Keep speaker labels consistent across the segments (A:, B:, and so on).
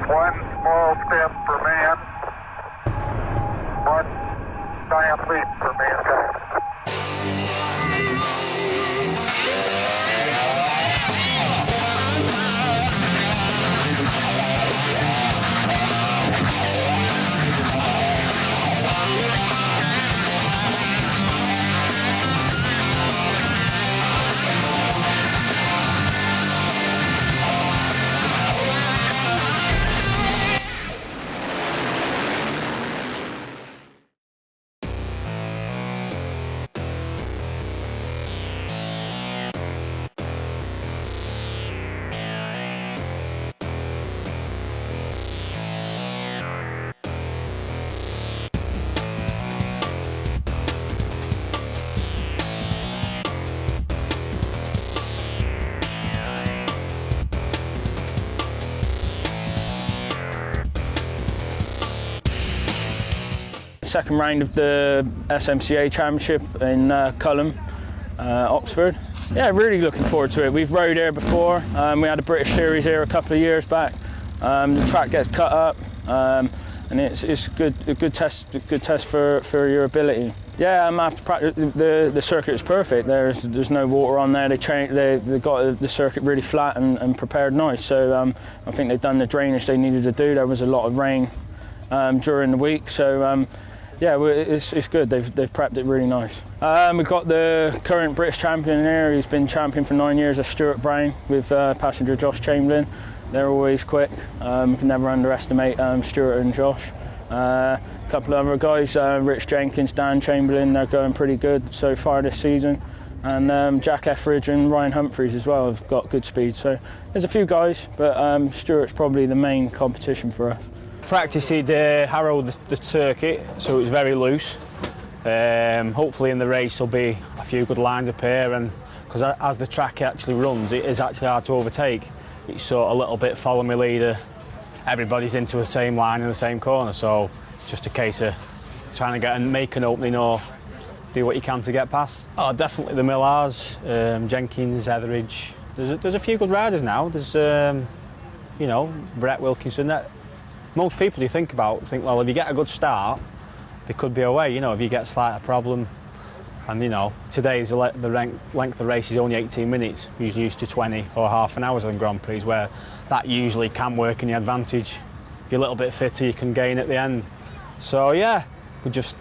A: One small step for man, one giant leap for mankind.
B: Second round of the SMCA Championship in Culham, Oxford. Yeah, really looking forward to it. We've rode here before. We had a British Series here a couple of years back. The track gets cut up, and it's a good test for your ability. Yeah, after practice, the circuit is perfect. There's no water on there. They got the circuit really flat and prepared nice. So I think they've done the drainage they needed to do. There was a lot of rain during the week, so. Yeah, it's good. They've prepped it really nice. We've got the current British champion here. He's been champion for 9 years, Stuart Brown, with passenger Josh Chamberlain. They're always quick. We can never underestimate Stuart and Josh. A couple of other guys, Rich Jenkins, Dan Chamberlain, they're going pretty good so far this season. And Jack Etheridge and Ryan Humphreys as well have got good speed. So there's a few guys, but Stuart's probably the main competition for us.
C: Practice he'd harrowed the circuit, so it was very loose. Hopefully in the race there'll be a few good lines up here, and because as the track actually runs, it is actually hard to overtake. It's sort of a little bit follow me leader. Everybody's into the same line in the same corner, so it's just a case of trying to get and make an opening or do what you can to get past. Oh, definitely the Millars, Jenkins, Etheridge. There's a few good riders now. There's you know, Brett Wilkinson. Most people you think about think, well, if you get a good start, they could be away. You know, if you get a slight problem, and you know, today's the length of the race is only 18 minutes. Usually used to 20 or half an hour on Grand Prix, where that usually can work in your advantage. If you're a little bit fitter, you can gain at the end. So yeah, we'll just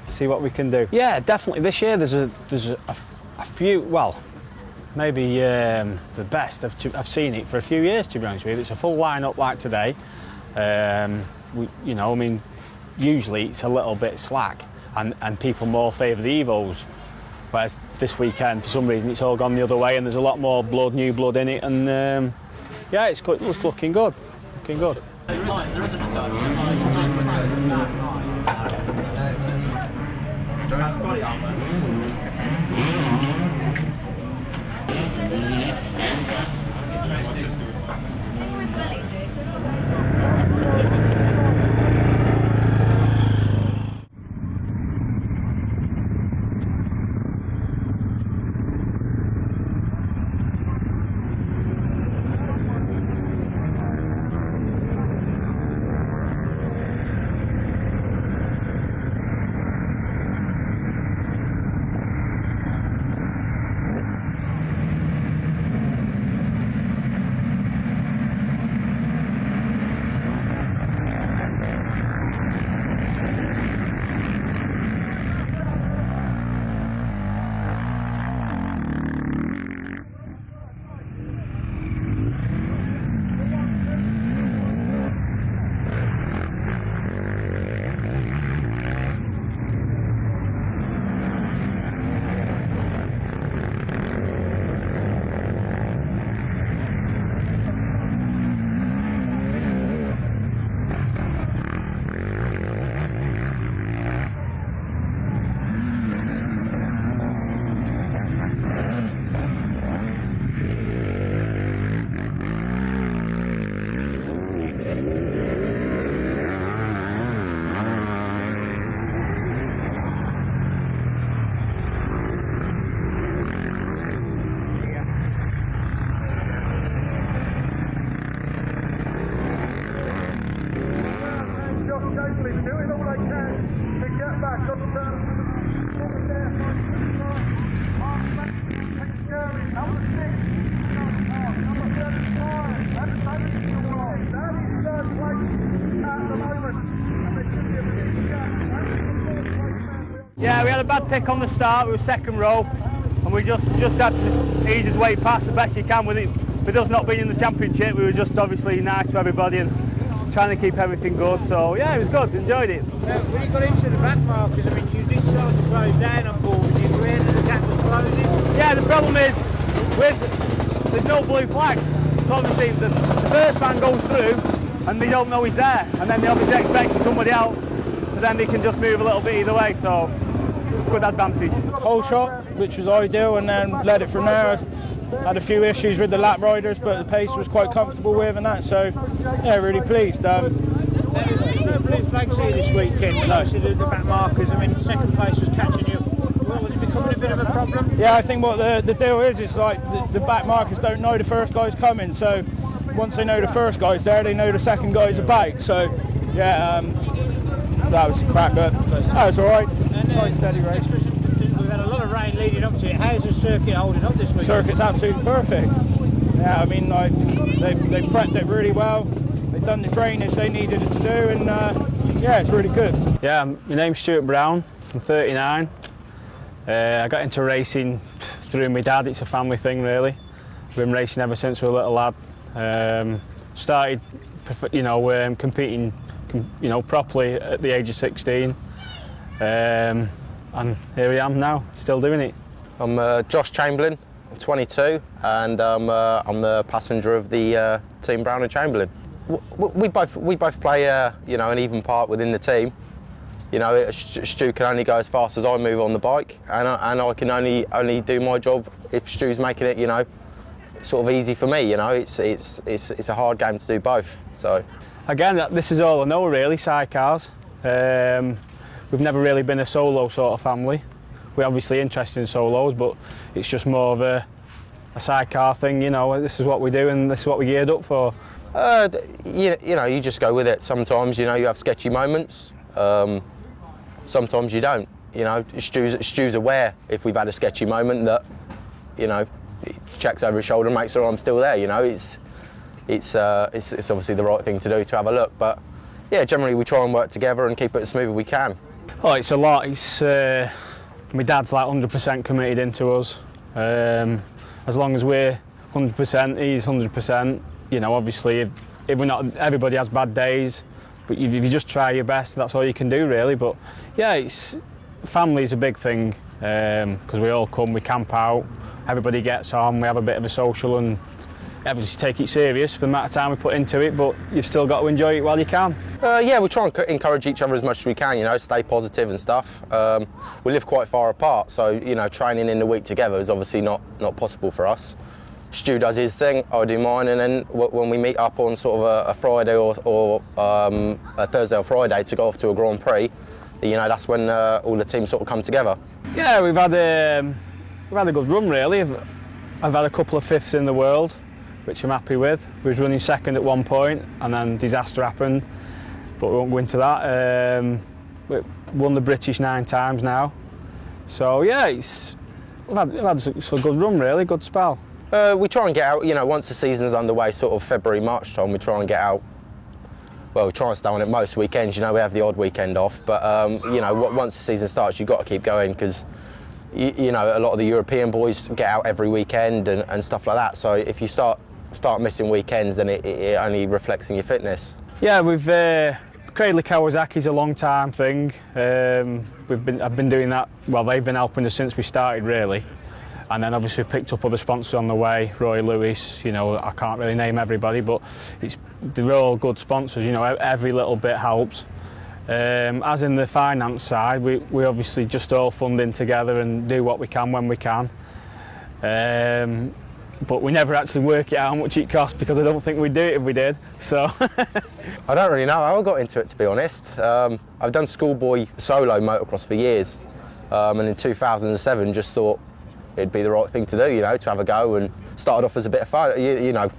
C: see what we can do. Yeah, definitely. This year there's a few. Well, maybe the best I've seen it for a few years. To be honest with you, it's a full lineup like today. You know, I mean, usually it's a little bit slack, and people more favour the Evos, whereas this weekend for some reason it's all gone the other way, and there's a lot more new blood in it, and yeah, it's looking good, looking good. Yeah, we had a bad pick on the start. We were second row, and we just had to ease his way past the best you can with it. With us not being in the championship, we were just obviously nice to everybody and trying to keep everything good. So yeah, it was good. Enjoyed it.
D: When you got into the back markers, I mean, you did start to close down on board. Did you hear that the gap was closing?
C: Yeah, the problem is there's no blue flags. So obviously the first man goes through and they don't know he's there, and then they obviously expect somebody else, but then they can just move a little bit either way. So good advantage.
B: Whole shot, which was ideal, and then led it from there. Had a few issues with the lap riders, but the pace was quite comfortable with and that, so yeah, really pleased.
D: There's no blue flags here this weekend, but obviously the back markers, I mean, second place was catching you. Was it becoming a bit of a problem?
B: Yeah, I think what the deal is like the back markers don't know the first guy's coming, so once they know the first guy's there, they know the second guy's about. So yeah, that was crap, but that was all right. Nice steady race.
D: We've had a lot of rain leading up to it. How's the circuit holding up this week?
B: Circuit's absolutely perfect. Yeah, I mean, like they prepped it really well. They've done the drainage they needed it to do, and yeah, it's really good.
C: Yeah, my name's Stuart Brown. I'm 39. I got into racing through my dad. It's a family thing, really. I've been racing ever since we were a little lad. Started, competing, properly at the age of 16. And here I am now, still doing it.
E: I'm Josh Chamberlain, I'm 22, and I'm the passenger of the team Brown and Chamberlain. We both play an even part within the team. You know, Stu can only go as fast as I move on the bike, and I can only do my job if Stu's making it, sort of easy for me. You know, it's a hard game to do both. So
C: again, this is all I know really, sidecars. We've never really been a solo sort of family. We're obviously interested in solos, but it's just more of a sidecar thing. This is what we do and this is what we geared up for.
E: You just go with it. Sometimes you have sketchy moments. Sometimes you don't. Stu's aware if we've had a sketchy moment that, he checks over his shoulder and makes sure I'm still there. It's obviously the right thing to do to have a look. But yeah, generally we try and work together and keep it as smooth as we can.
C: Oh, it's a lot. My dad's like 100% committed into us. As long as we're 100%, he's 100%. Obviously, if we're not, everybody has bad days. But if you just try your best, that's all you can do, really. But yeah, family's a big thing because we all come, we camp out, everybody gets on, we have a bit of a social, and obviously take it serious for the amount of time we put into it. But you've still got to enjoy it while you can.
E: Yeah, we try and encourage each other as much as we can. Stay positive and stuff. We live quite far apart, so training in the week together is obviously not possible for us. Stu does his thing, I do mine, and then when we meet up on sort of a Friday or a Thursday or Friday to go off to a Grand Prix, that's when all the teams sort of come together.
C: Yeah, we've had a good run really. I've had a couple of fifths in the world, which I'm happy with. We was running second at one point, and then disaster happened, but we won't go into that. We won the British 9 times now, so yeah, we've had a good run really, good spell.
E: We try and get out, once the season's underway, sort of February, March time, we try and get out. Well, we try and stay on it most weekends, we have the odd weekend off, but, once the season starts, you've got to keep going because, a lot of the European boys get out every weekend and stuff like that. So if you start missing weekends, then it only reflects in your fitness.
C: Yeah, Cradley Kawasaki's a long time thing. I've been doing that, well, they've been helping us since we started, really. And then obviously we picked up other sponsors on the way, Roy Lewis, I can't really name everybody, but they're all good sponsors, every little bit helps. As in the finance side, we obviously just all fund in together and do what we can when we can. But we never actually work it out how much it costs because I don't think we'd do it if we did, so.
E: I don't really know how I got into it, to be honest. I've done schoolboy solo motocross for years, and in 2007 just thought it'd be the right thing to do, to have a go, and started off as a bit of fun,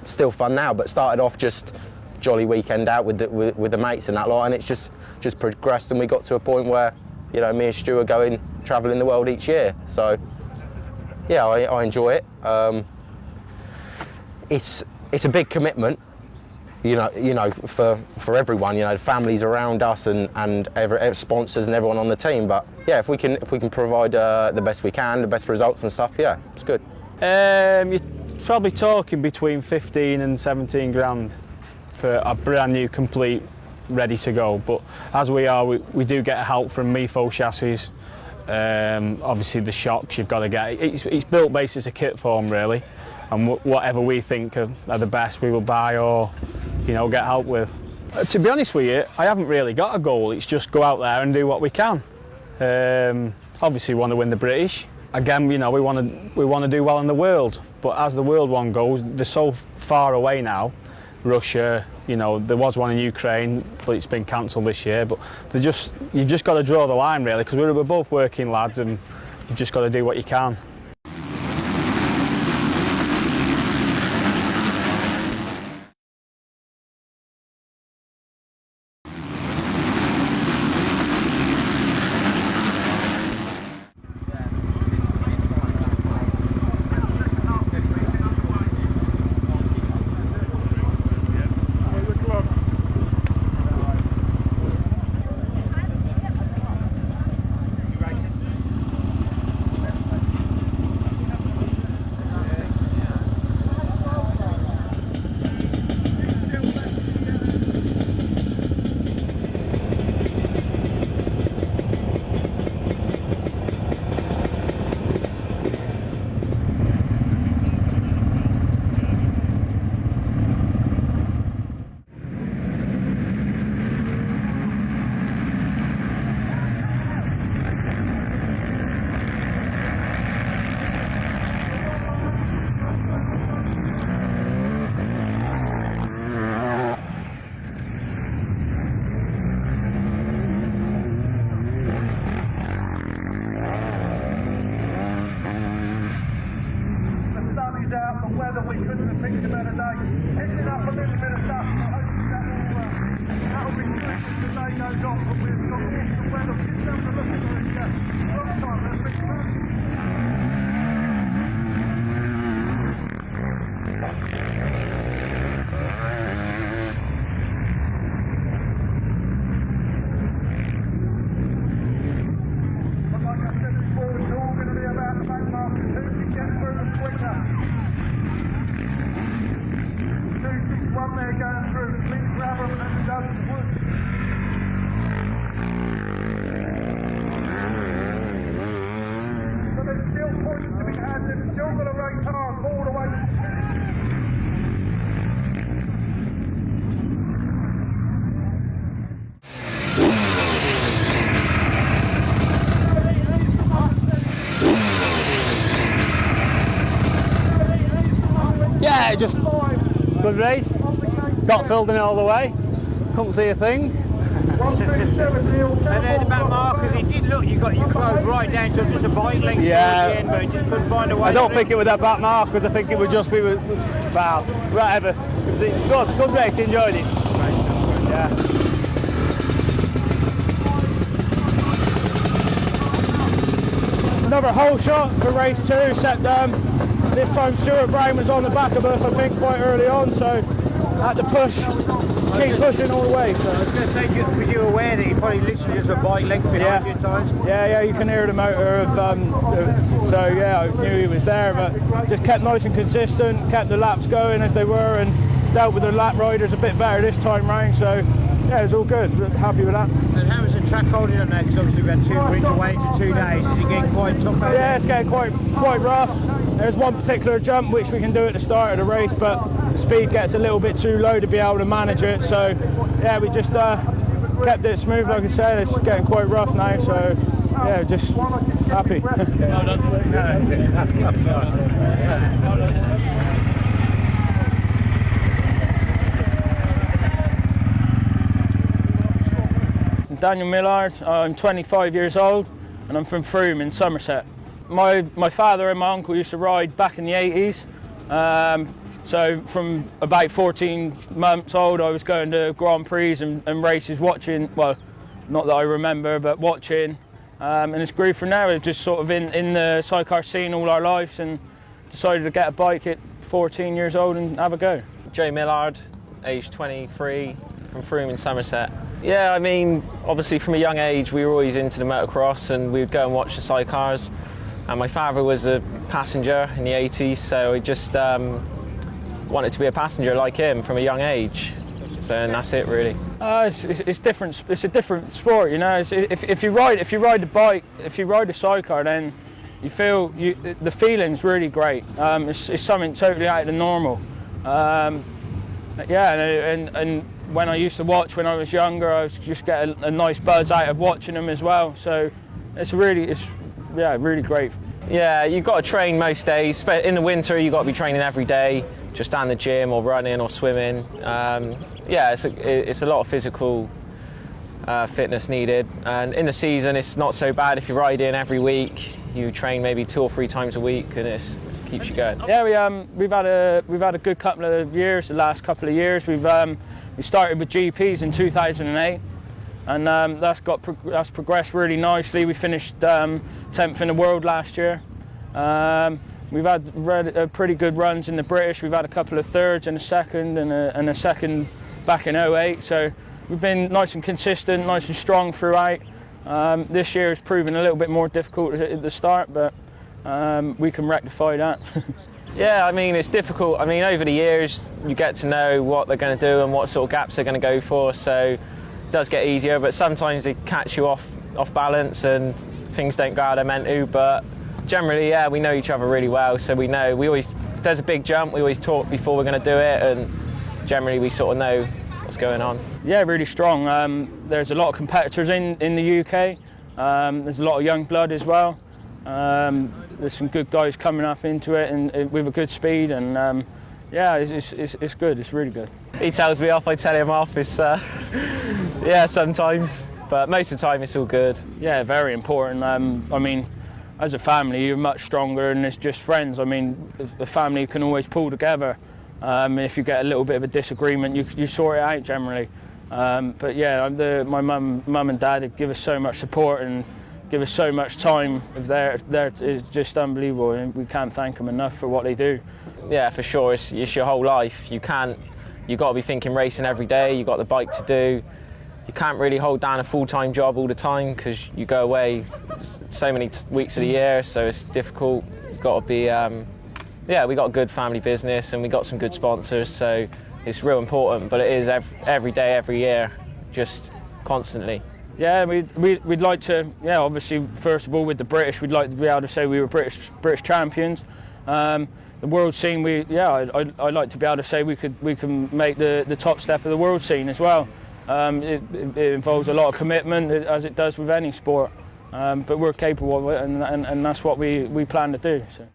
E: still fun now, but started off just jolly weekend out with the mates and that lot, and it's just progressed, and we got to a point where, you know, me and Stu are going travelling the world each year. So yeah, I enjoy it. It's a big commitment, you know, for everyone. You know, the families around us and sponsors and everyone on the team. But yeah, if we can provide the best we can, the best results and stuff, yeah, it's good.
C: You're probably talking between 15 and 17 grand for a brand new, complete, ready to go. But as we are, we do get help from Mifo chassis. Obviously the shocks you've got to get. It's built based as a kit form really, and whatever we think are the best we will buy or, you know, get help with. To be honest with you, I haven't really got a goal. It's just go out there and do what we can. Obviously we want to win the British. Again, you know, we want to do well in the world. But as the world one goes, they're so far away now. Russia, you know, there was one in Ukraine, but it's been cancelled this year. But you've just got to draw the line really, because we're both working lads, and you've just got to do what you can.
A: We couldn't have picked a better day. Picking up a little bit of stuff. That'll be good as the day goes on. But we've got awesome weather. Just have a look at the long time. That's been fun. But like I said before, it's all going to be about the back markers. Who can get through them quicker? One there going through, please grab them and it doesn't work. So there's still points to be had, they've still got to race hard all the way.
C: Yeah, just good race. Got filled in all the way. Couldn't see a thing.
D: And then the back markers, it did look, you got your clothes right down to just a bike length towards the end, but you just couldn't find a way.
C: I don't think it was that back markers. I think it was just well, whatever. It was good race. Enjoyed it. Yeah.
B: Another hole shot for race 2, except this time Stuart Brown was on the back of us, I think, quite early on, so had to keep pushing all the way. So.
D: I was going to say, was you aware that he probably literally just a bike length behind you at times?
B: Yeah, you can hear the motor so yeah, I knew he was there, but just kept nice and consistent, kept the laps going as they were, and dealt with the lap riders a bit better this time round, so yeah, it was all good. Happy with that.
D: And how was the track holding on there? Because obviously we had 2 winter waves in 2 days. Is it getting quite tough out
B: Yeah, it's getting quite rough. There's one particular jump which we can do at the start of the race, but the speed gets a little bit too low to be able to manage it. So yeah, we just kept it smooth, like I said. It's getting quite rough now, so yeah, just happy. Daniel Millard, I'm 25 years old and I'm from Frome in Somerset. My father and my uncle used to ride back in the 80s, so from about 14 months old I was going to Grand Prix and races watching, well, not that I remember, but watching, and it's grew from there. We've just sort of in the sidecar scene all our lives and decided to get a bike at 14 years old and have a go.
F: Joe Millard, age 23, from Frome in Somerset. Yeah, I mean, obviously from a young age we were always into the motocross and we would go and watch the sidecars. And my father was a passenger in the 80s, so I just wanted to be a passenger like him from a young age. So, and that's it really.
B: It's different. It's a different sport, you know. If you ride a bike, if you ride a sidecar, then you feel the feeling's really great. It's something totally out of the normal. Yeah, and when I used to watch when I was younger, I was just get a nice buzz out of watching them as well. So it's really great.
F: Yeah, you've got to train most days. In the winter, you've got to be training every day, just down the gym or running or swimming. Yeah, it's a lot of physical fitness needed. And in the season, it's not so bad if you ride in every week. You train maybe 2 or 3 times a week, and it keeps you going.
B: Yeah, we've had a good couple of years. The last couple of years, we started with GPs in 2008. And that's progressed really nicely. We finished 10th in the world last year. We've had pretty good runs in the British. We've had a couple of thirds and a second and a second back in 08. So we've been nice and consistent, nice and strong throughout. This year has proven a little bit more difficult at the start, but we can rectify that.
F: Yeah, I mean, it's difficult. I mean, over the years, you get to know what they're going to do and what sort of gaps they're going to go for. So does get easier, but sometimes they catch you off balance and things don't go how they're meant to. But generally, yeah, we know each other really well, so we know if there's a big jump, we always talk before we're going to do it, and generally we sort of know what's going on.
B: Yeah, really strong. There's a lot of competitors in the UK. There's a lot of young blood as well. There's some good guys coming up into it and with a good speed, and yeah, it's good. It's really good.
F: He tells me off, I tell him off. It's yeah, sometimes, but most of the time it's all good.
B: Yeah, very important. I mean, as a family, you're much stronger than it's just friends. I mean, the family can always pull together. If you get a little bit of a disagreement, you sort it out generally. But yeah, my mum and dad give us so much support and give us so much time. It's just unbelievable, and we can't thank them enough for what they do.
F: Yeah, for sure. It's your whole life. You've got to be thinking racing every day. You've got the bike to do. You can't really hold down a full-time job all the time because you go away so many weeks of the year, so it's difficult. You've got to be, yeah, we got a good family business and we got some good sponsors, so it's real important. But it is every day, every year, just constantly.
B: Yeah, we'd like to. Yeah, obviously, first of all, with the British, we'd like to be able to say we were British champions. The world scene, I'd like to be able to say we can make the top step of the world scene as well. It involves a lot of commitment, as it does with any sport, but we're capable of it, and that's what we plan to do. So.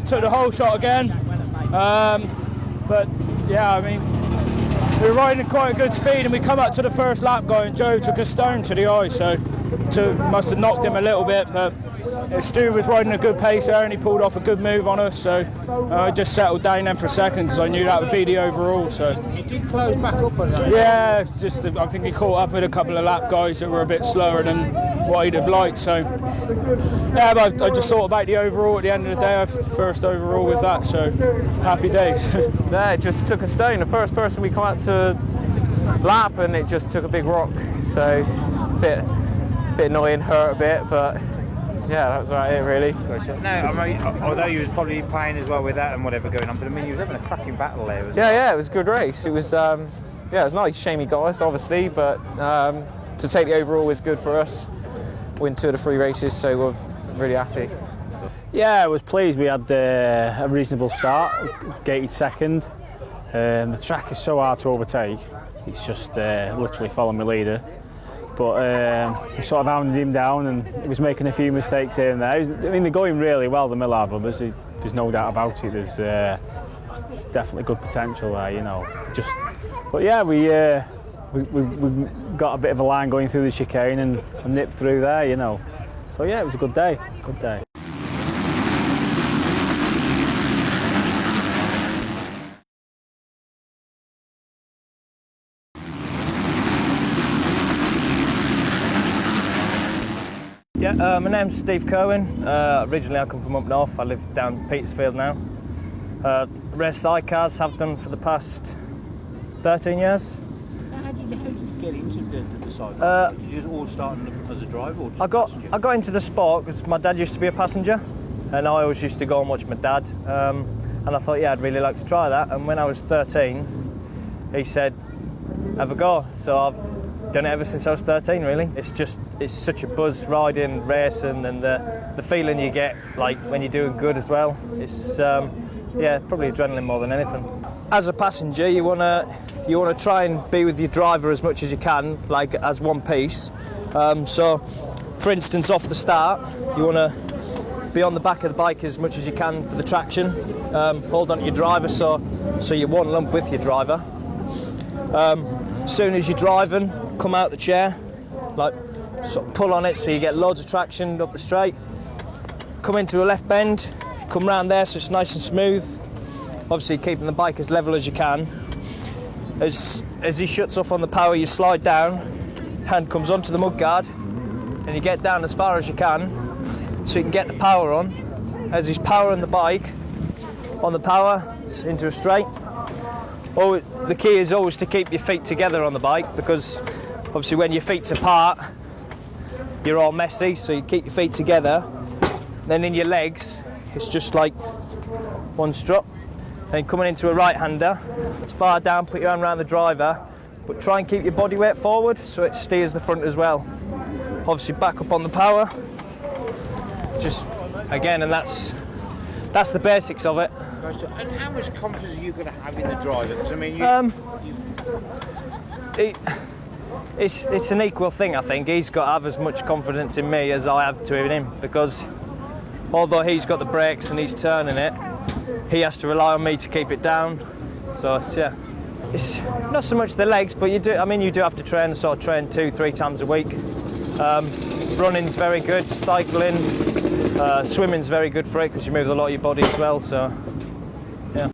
B: Took the whole shot again, but yeah, I mean, we were riding at quite a good speed and we come up to the first lap going, Joe took a stone to the eye, so must have knocked him a little bit, but Stu was riding a good pace there and he pulled off a good move on us, so I just settled down then for a second because I knew that would be the overall. So
D: You did close back up on that.
B: yeah, it's just I think he caught up with a couple of lap guys that were a bit slower than what he'd have liked. So yeah, but I just thought about the overall at the end of the day. I first overall with that, so happy days.
F: Yeah, it just took a stone. The first person we come out to lap, and it just took a big rock. So it's a bit annoying, hurt a bit, but yeah, that was about it really.
D: No, I mean, although you was probably in pain as well with that and whatever going on, but I mean, you was having a cracking battle there.
F: Yeah, it was a good race. It was, yeah, it was nice. Shame he got us, obviously, but to take the overall was good for us. Win 2 of the 3 races, so we're really happy.
C: Yeah, I was pleased. We had a reasonable start, gated second. The track is so hard to overtake. It's just literally following my leader. But we sort of hounded him down, and he was making a few mistakes here and there. I mean, they're going really well, the Millar brothers. There's no doubt about it. There's definitely good potential there, you know. But yeah, we got a bit of a line going through the chicane and nipped through there, you know. So yeah, it was a good day. Good day.
G: Yeah, my name's Steve Cohen. Originally I come from up north. I live down Petersfield now. Race sidecars, have done for the past 13 years.
D: How did you get into the sidecars? Did you just all start as a driver? Or
G: I got into the sport because my dad used to be a passenger, and I always used to go and watch my dad. And I thought, yeah, I'd really like to try that. And when I was 13, he said, have a go. So I've done it ever since I was 13, really. It's such a buzz riding, racing, and the feeling you get like when you're doing good as well. It's yeah, probably adrenaline more than anything. As a passenger, you wanna try and be with your driver as much as you can, like as one piece. So, for instance, off the start, you wanna be on the back of the bike as much as you can for the traction. Hold on to your driver so you're one lump with your driver. As soon as you're driving, come out the chair, like sort of pull on it so you get loads of traction up the straight. Come into a left bend, come round there so it's nice and smooth. Obviously keeping the bike as level as you can. As he shuts off on the power, you slide down, hand comes onto the mudguard, and you get down as far as you can so you can get the power on. As he's powering the bike, on the power, it's into a straight. Oh, the key is always to keep your feet together on the bike, because obviously when your feet's apart, you're all messy, so you keep your feet together. Then in your legs, it's just like one strut. Then coming into a right-hander, it's far down, put your arm around the driver, but try and keep your body weight forward so it steers the front as well. Obviously back up on the power, just again, and that's the basics of it.
D: And how much confidence are you going to have in the driver? Because I mean,
G: it's an equal thing, I think. He's got to have as much confidence in me as I have to in him, because although he's got the brakes and he's turning it, he has to rely on me to keep it down. So yeah, it's not so much the legs, but you do have to train 2-3 times a week. Running's very good, cycling, swimming's very good for it because you move a lot of your body as well. So yeah.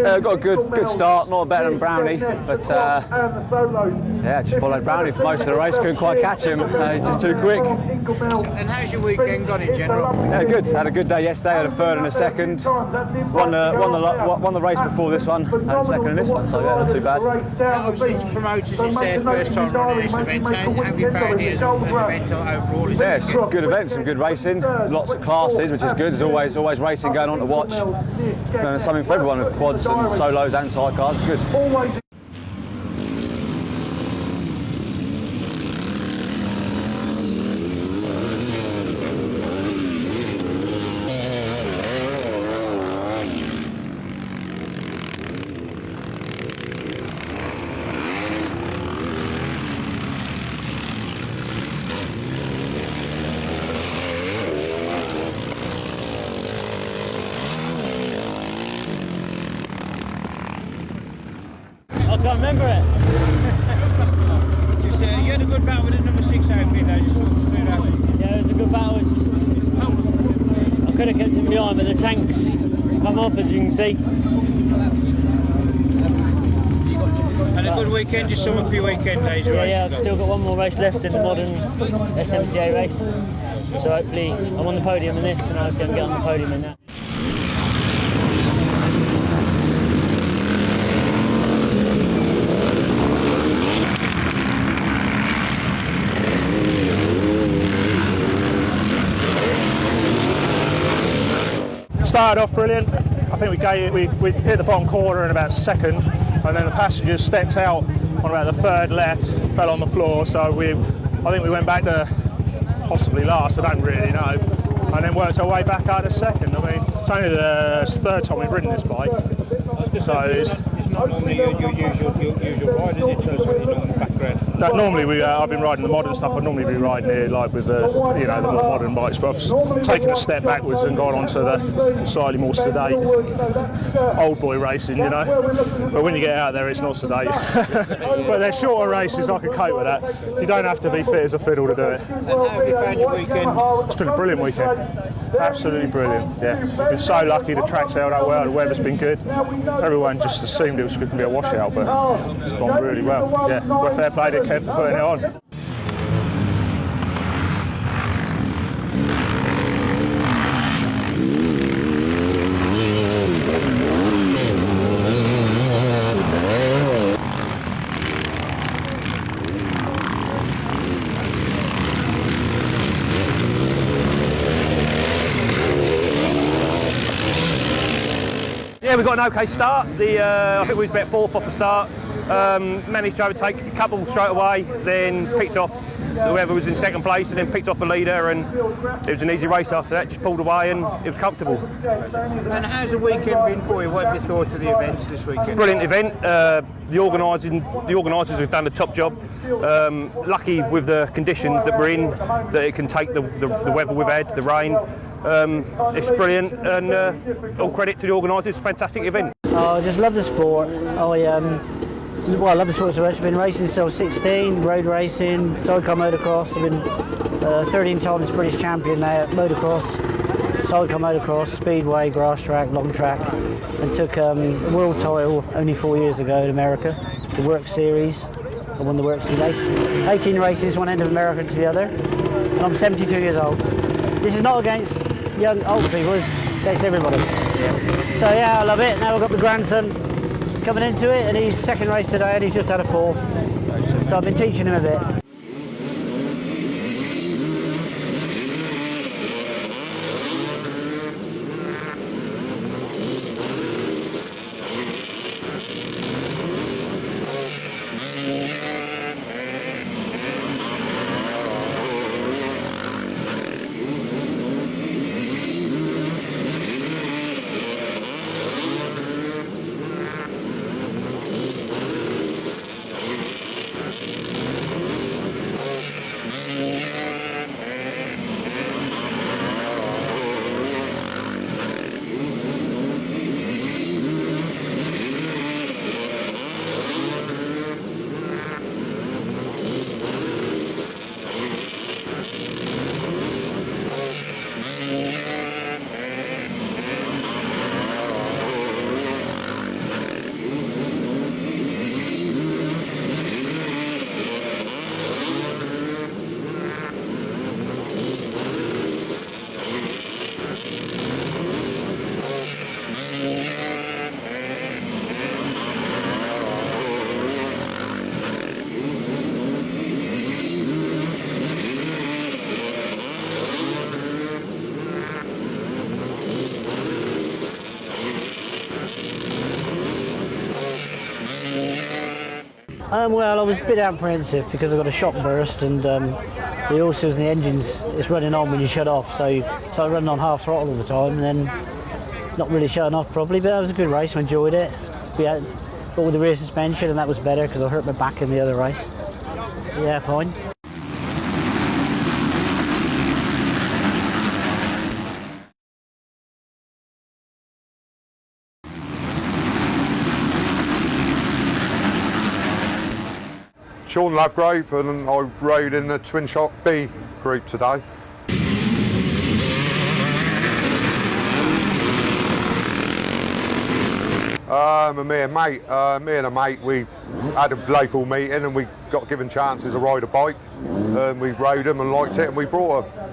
H: Got a good start, not better than Brownie, but yeah, just followed Brownie for most of the race. Couldn't quite catch him. He's just too quick.
D: And how's your weekend gone in general?
H: Yeah, good. Had a good day yesterday. Had a third and a second. Won the race before this one, and second in this one. So yeah, not too bad.
D: Obviously, it's promoters. It's their first time running this event. How have you found it as an event overall?
H: Yeah, it's a good event, some good racing, lots of classes, which is good. There's always racing going on to watch. And there's something for everyone with quads and solos and sidecars. Good.
G: I can't remember it.
D: You had a good battle with the number 6 outfit though, just talk us through that.
G: Yeah, it was a good battle. It's just, I could have kept him behind, but the tanks come off, as you can see.
D: And a good weekend, just sum up your weekend days, right?
G: Yeah, I've still got one more race left in the modern SMCA race. So hopefully I'm on the podium in this and I can get on the podium in that.
A: Started off brilliant. I think we hit the bottom corner in about second, and then the passengers stepped out on about the third left, fell on the floor. So I think we went back to possibly last. I don't really know, and then worked our way back out to second. I mean, it's only the third time we've ridden this bike, so
D: it's not normally your usual ride, is it? So it's really normal background.
A: no, normally I've been riding the modern stuff. I'd normally be riding here like with the the more modern bikes, but I've taken a step backwards and gone onto the slightly more sedate old boy racing, But when you get out there, it's not sedate. But they're shorter races. I can cope with that. You don't have to be fit as a fiddle to do it.
D: And how have you found your weekend?
A: It's been a brilliant weekend. Absolutely brilliant. Yeah, we've been so lucky. The track's held up well. The weather's been good. Everyone just assumed it was going to be a washout, but it's gone really well. Yeah, well, fair play to Kev for putting it on.
I: Yeah, we got an okay start. I think we was about fourth off the start. Managed to overtake a couple straight away, then picked off whoever was in second place, and then picked off the leader, and it was an easy race after that. Just pulled away, and it was comfortable.
D: And how's the weekend been for you? What have you thought of the events this weekend?
I: It's a brilliant event. The organisers have done a top job. Lucky with the conditions that we're in, that it can take the weather we've had, the rain. It's brilliant, and all credit to the organisers. Fantastic event.
J: Oh, I just love the sport. I love the sport so much. I've been racing since I was 16, road racing, sidecar motocross. I've been 13 times British champion now at motocross, sidecar motocross, speedway, grass track, long track, and took a world title only 4 years ago in America, the Work Series. I won the Work Series, 18 races, one end of America to the other, and I'm 72 years old. This is not against young old people, it's against everybody. So yeah, I love it. Now I've got the grandson coming into it, and he's second race today, and he's just had a fourth. So I've been teaching him a bit. Well, I was a bit apprehensive because I got a shock burst and the oil seals in the engines, it's running on when you shut off. So I run on half throttle all the time and then not really shutting off properly. But that was a good race. I enjoyed it. But with the rear suspension, and that was better because I hurt my back in the other race. Yeah, fine.
A: Sean Lovegrave, and I rode in the Twin Shock B group today. Me and a mate, we had a local meeting and we got given chances to ride a bike. We rode them and liked it and we brought them.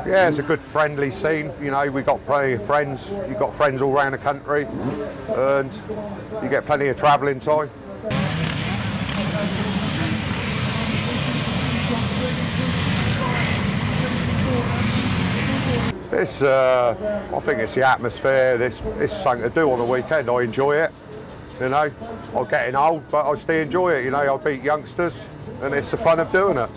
A: Yeah, it's a good friendly scene, you know, we got plenty of friends, you've got friends all around the country and you get plenty of travelling time. I think it's the atmosphere, it's something to do on the weekend, I enjoy it, you know, I'm getting old but I still enjoy it, you know, I beat youngsters and it's the fun of doing it.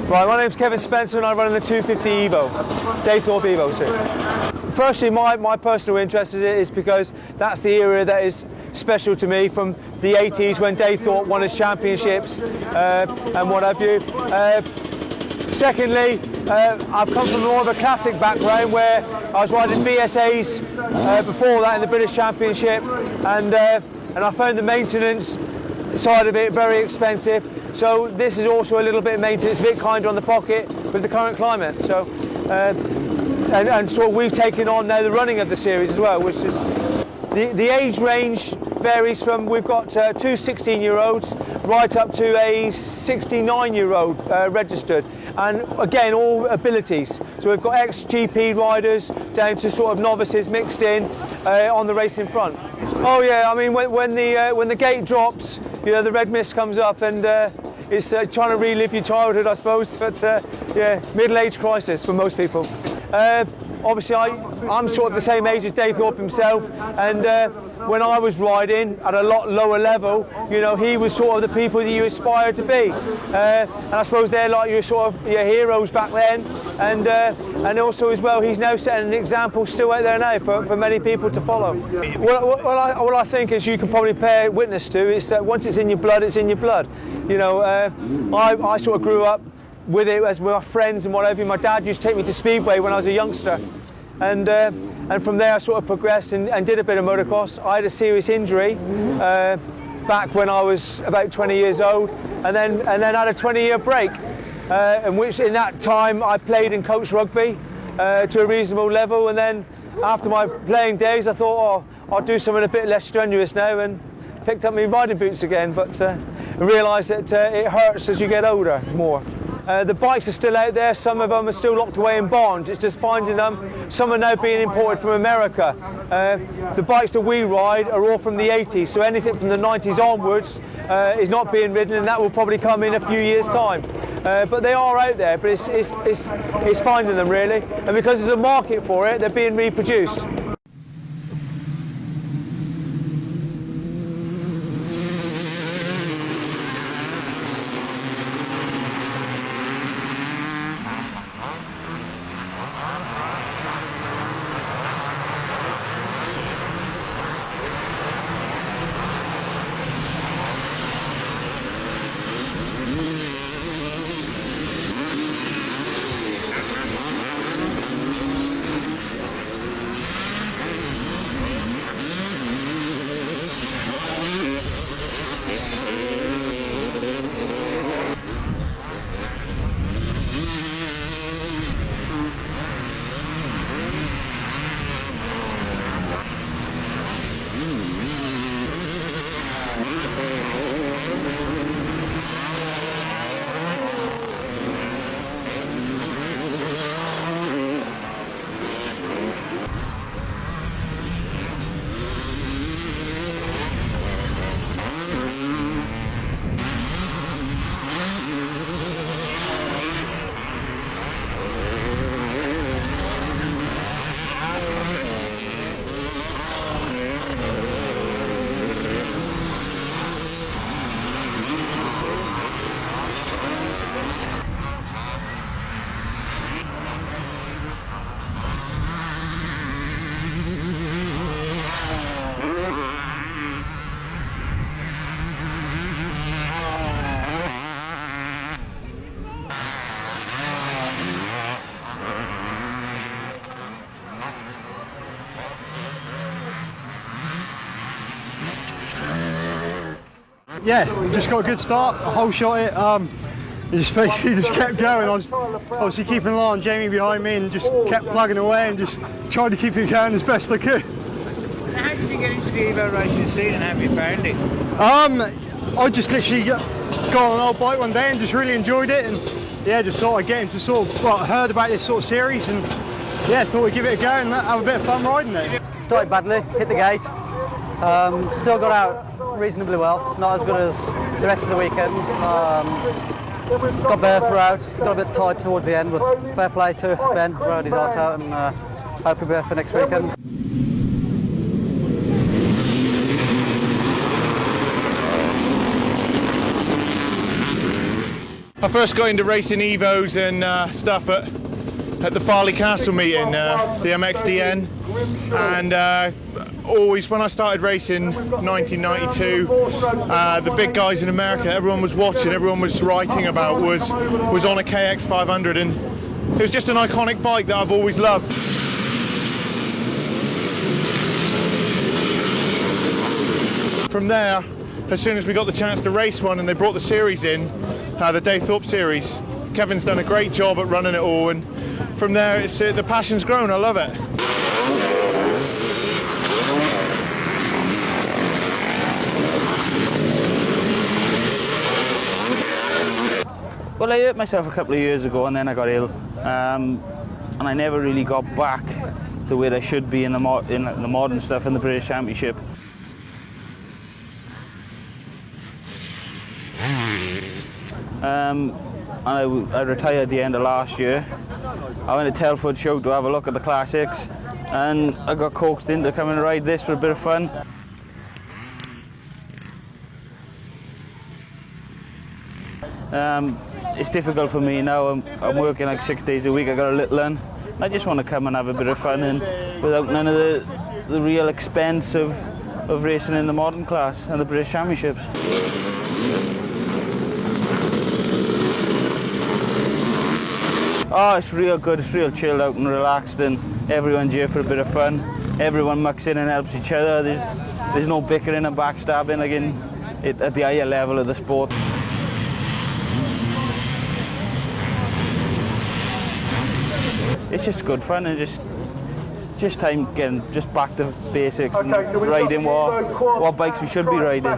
H: Right, my name's Kevin Spencer and I run in the 250 Evo, Dave Thorpe Evo series. Firstly, my personal interest is because that's the era that is special to me from the 80s when Dave Thorpe won his championships and what have you. Secondly, I've come from more of a classic background where I was riding BSAs before that in the British Championship and I found the maintenance side of it very expensive. So this is also a little bit of maintenance, a bit kinder on the pocket with the current climate. So, and so we've taken on now the running of the series as well, which is the age range varies from, we've got two 16-year-olds right up to a 69-year-old registered. And again, all abilities. So we've got ex-GP riders down to sort of novices mixed in on the racing front. Oh yeah, I mean when the gate drops, you know, the red mist comes up and it's trying to relive your childhood, I suppose. But yeah, middle-age crisis for most people. Obviously, I'm sort of the same age as Dave Thorpe himself, and when I was riding at a lot lower level, you know, he was sort of the people that you aspired to be, and I suppose they're like your sort of your heroes back then, and also as well, he's now setting an example still out there now for many people to follow. What I think, as you can probably bear witness to, is that once it's in your blood, it's in your blood. You know, I sort of grew up with it as with my friends and whatever. My dad used to take me to Speedway when I was a youngster, and from there I sort of progressed and did a bit of motocross. I had a serious injury back when I was about 20 years old, and then had a 20-year break, in which in that time I played and coached rugby to a reasonable level, and then after my playing days I thought, oh, I'll do something a bit less strenuous now, and picked up my riding boots again, but I realised that it hurts as you get older more. The bikes are still out there, some of them are still locked away in bonds, it's just finding them. Some are now being imported from America. The bikes that we ride are all from the 80s, so anything from the 90s onwards is not being ridden, and that will probably come in a few years' time. But they are out there, but it's finding them really, and because there's a market for it, they're being reproduced.
A: yeah, just got a good start, a whole shot it. Just basically just kept going. I was obviously keeping an eye on Jamie behind me and just kept plugging away and just tried to keep it going as best I could.
D: How did you get into the Evo racing scene and have you found it?
A: I just literally got on an old bike one day and just really enjoyed it, and yeah, just thought I'd get into heard about this sort of series and yeah, thought we'd give it a go and have a bit of fun riding it.
J: Started badly, hit the gate. Still got out reasonably well, not as good as the rest of the weekend. Got bare throughout, got a bit tight towards the end, but fair play to Ben, rode his heart out, and hopefully bare for next weekend.
A: I first got into racing Evos and stuff at the Farley Castle meeting, the MXDN, and always when I started racing 1992, the big guys in America, everyone was watching, everyone was writing about was on a KX 500, and it was just an iconic bike that I've always loved. From there, as soon as we got the chance to race one and they brought the series in, the Daythorpe series, Kevin's done a great job at running it all, and from there it's, the passion's grown. I love it.
K: Well, I hurt myself a couple of years ago and then I got ill, and I never really got back to where I should be in the modern stuff in the British Championship. I retired at the end of last year. I went to Telford Show to have a look at the classics, and I got coaxed in to come and ride this for a bit of fun. It's difficult for me now. I'm working like 6 days a week. I got a little one. I just want to come and have a bit of fun, and without none of the real expense of racing in the modern class and the British Championships. Oh, it's real good. It's real chilled out and relaxed, and everyone's here for a bit of fun. Everyone mucks in and helps each other. There's no bickering and backstabbing like at the higher level of the sport. It's just good fun, and just time getting just back to basics and riding what bikes we should be riding.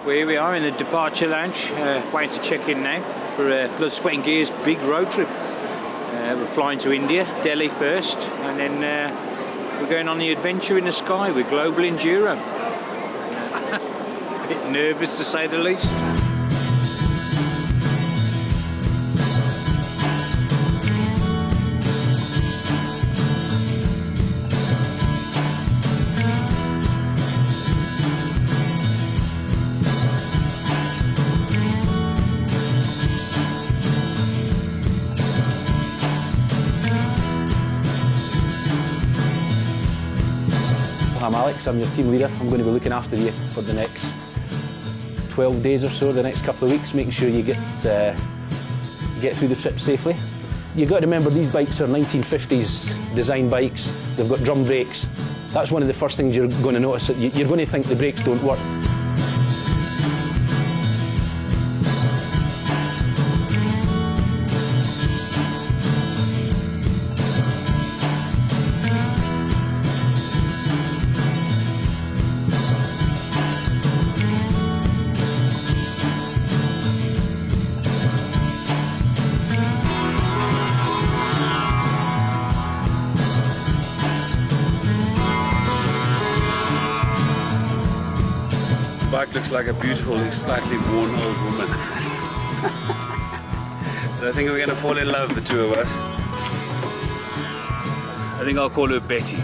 D: Well, here we are in the departure lounge, waiting to check in now for Blood, Sweat and Gear's big road trip. We're flying to India, Delhi first, and then we're going on the adventure in the sky with Global Enduro. A bit nervous to say the least.
L: I'm Alex, I'm your team leader. I'm going to be looking after you for the next 12 days or so, the next couple of weeks, making sure you get through the trip safely. You've got to remember these bikes are 1950s design bikes. They've got drum brakes. That's one of the first things you're going to notice. You're going to think the brakes don't work.
M: Bike looks like a beautiful, slightly worn old woman. So I think we're going to fall in love, the two of us. I think I'll call her Betty.